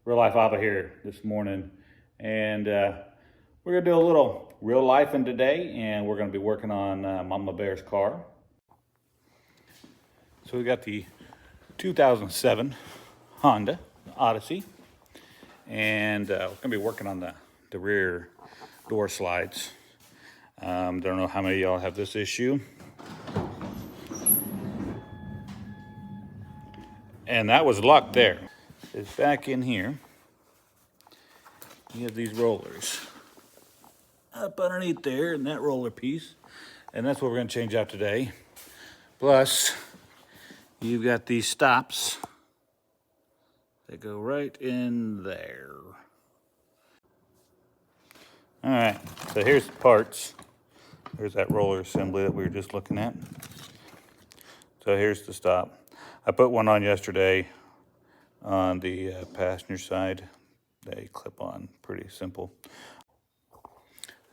Real Life Abba here this morning, and we're gonna do a little real lifing today, and we're gonna be working on Mama Bear's car. So we got the 2007 Honda Odyssey, and we're gonna be working on the rear door slides. Don't know how many of y'all have this issue. And that was luck there. It's back in here. You have these rollers up underneath there and that roller piece. And that's what we're gonna change out today. Plus, you've got these stops that go right in there. All right, so here's the parts. There's that roller assembly that we were just looking at. So here's the stop. I put one on yesterday on the passenger side. They clip on, pretty simple.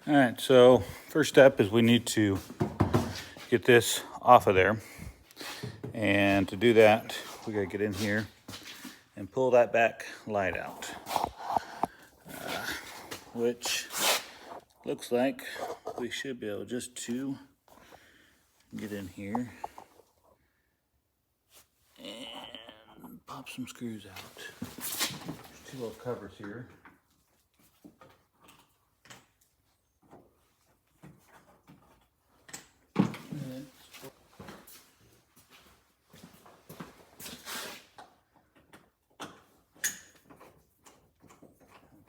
All right, so first step is we need to get this off of there. And to do that, we gotta get in here and pull that back light out. Which looks like we should be able just to get in here and pop some screws out. There's two little covers here.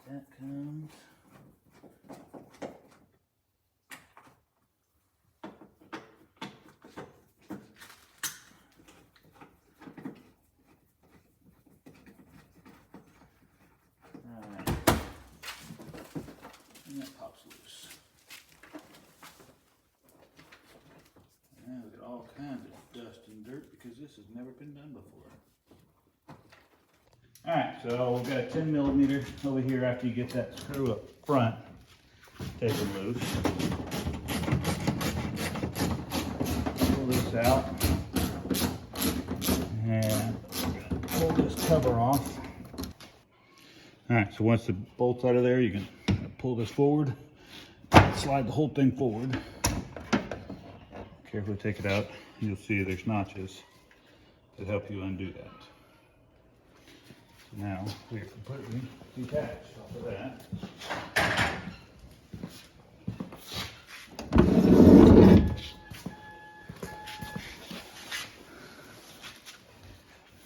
That comes. Alright. And that pops loose. Now we got all kinds of dust and dirt because this has never been done before. Alright, so we've got a 10 millimeter over here after you get that screw up front. Take it loose. Pull this out. And we're going to pull this cover off. Alright, so once the bolt's out of there, you can pull this forward. Slide the whole thing forward. Carefully take it out. You'll see there's notches that help you undo that. Now we are completely detached off of that.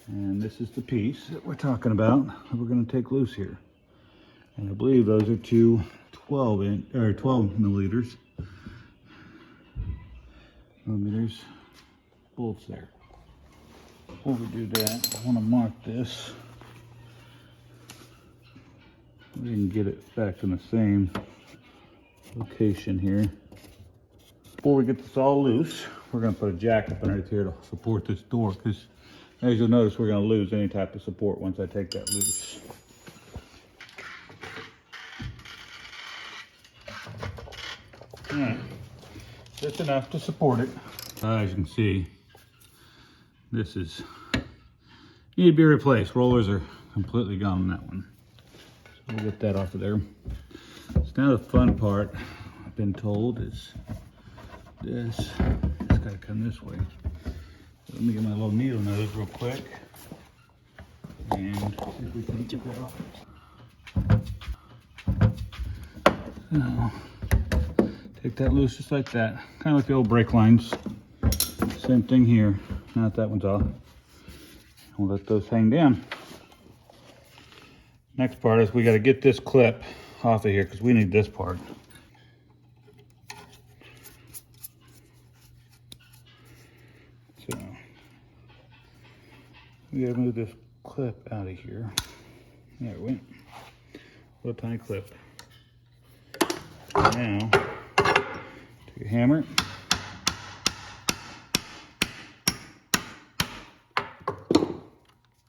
And this is the piece that we're talking about that we're going to take loose here. And I believe those are two 12 millimeters bolts there. Before we do that, I want to mark this. We can get it back in the same location here. Before we get this all loose, we're going to put a jack up underneath here to support this door, because as you'll notice, we're going to lose any type of support once I take that loose. Alright, just enough to support it. As you can see, this is need to be replaced. Rollers are completely gone on that one. So we'll get that off of there. So now the fun part, I've been told, is this. It's got to come this way. So let me get my little needle nose real quick and see if we can get that off. Now, take that loose just like that. Kind of like the old brake lines. Same thing here. Now that one's off, we'll let those hang down. Next part is we got to get this clip off of here because we need this part. So we got to move this clip out of here. There it went. Little tiny clip. Now, take your hammer.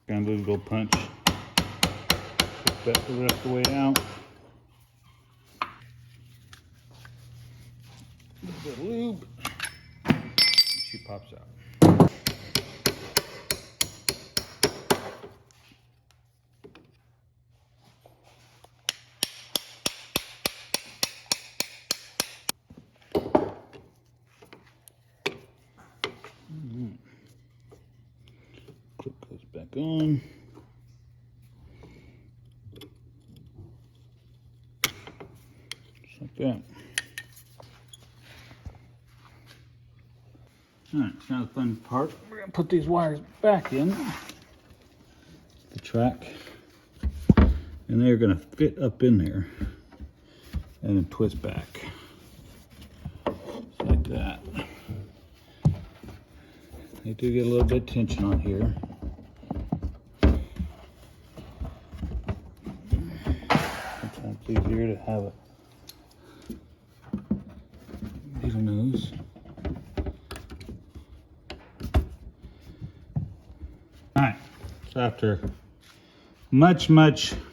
Kind of a little punch. Put that the rest of the way out. A little bit of lube. She pops out. on. Just like that. Alright, so now the fun part. We're going to put these wires back in the track. And they're going to fit up in there. And then twist back. Just like that. They do get a little bit of tension on here. Sometimes it's easier to have a needle nose. Alright, so after much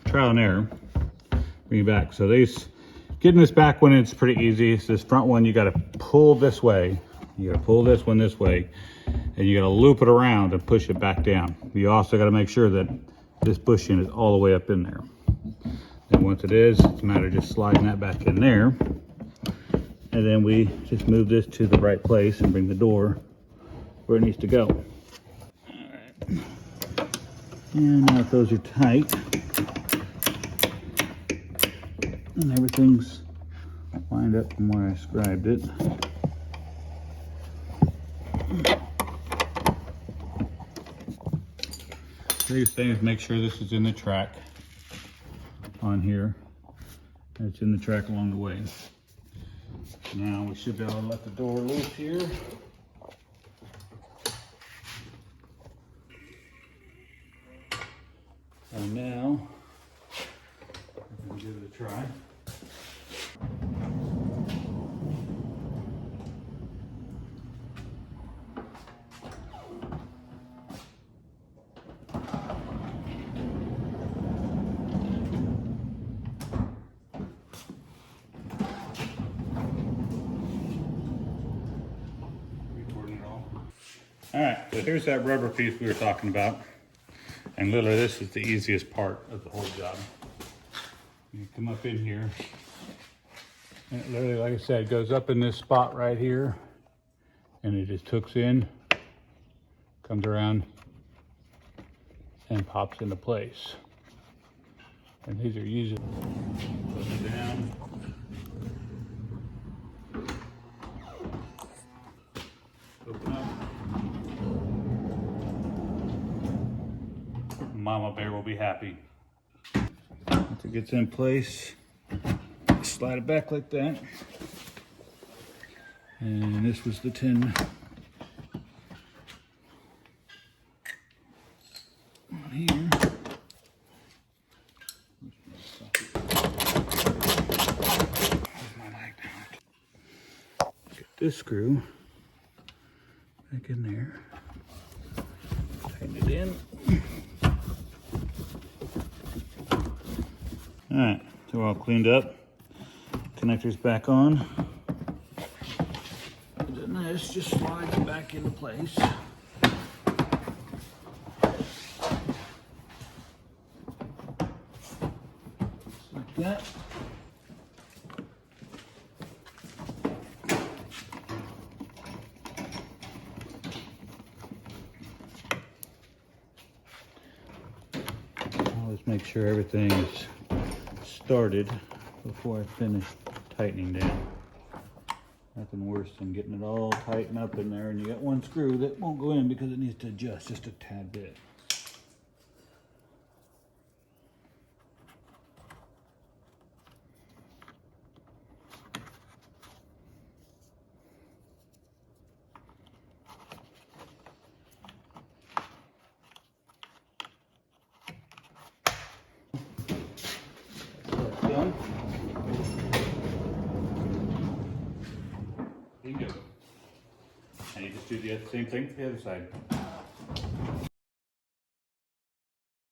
trial and error, bring it back. So getting this back one, it's pretty easy. It's this front one, you got to pull this way. You got to pull this one this way, and you got to loop it around and push it back down. You also got to make sure that this bushing is all the way up in there. And once it is, it's a matter of just sliding that back in there. And then we just move this to the right place and bring the door where it needs to go. All right. And now that those are tight, and everything's lined up from where I scribed it. The biggest thing is make sure this is in the track on here. And it's in the track along the way. Now we should be able to let the door loose here. And now we're going to give it a try. All right, so here's that rubber piece we were talking about. And literally this is the easiest part of the whole job. You come up in here, and it literally, like I said, goes up in this spot right here, and it just hooks in, comes around, and pops into place. And these are usually put it down. Open up. Mama Bear will be happy. Once it gets in place, slide it back like that. And this was the tin on here. Get this screw back in there. Tighten it in. All right, so we're all cleaned up. Connectors back on. And then this just slides back into place. Like that. I'll just make sure everything is started before I finish tightening down. Nothing worse than getting it all tightened up in there and you got one screw that won't go in because it needs to adjust just a tad bit. Done. Bingo. And you just do the same thing to the other side.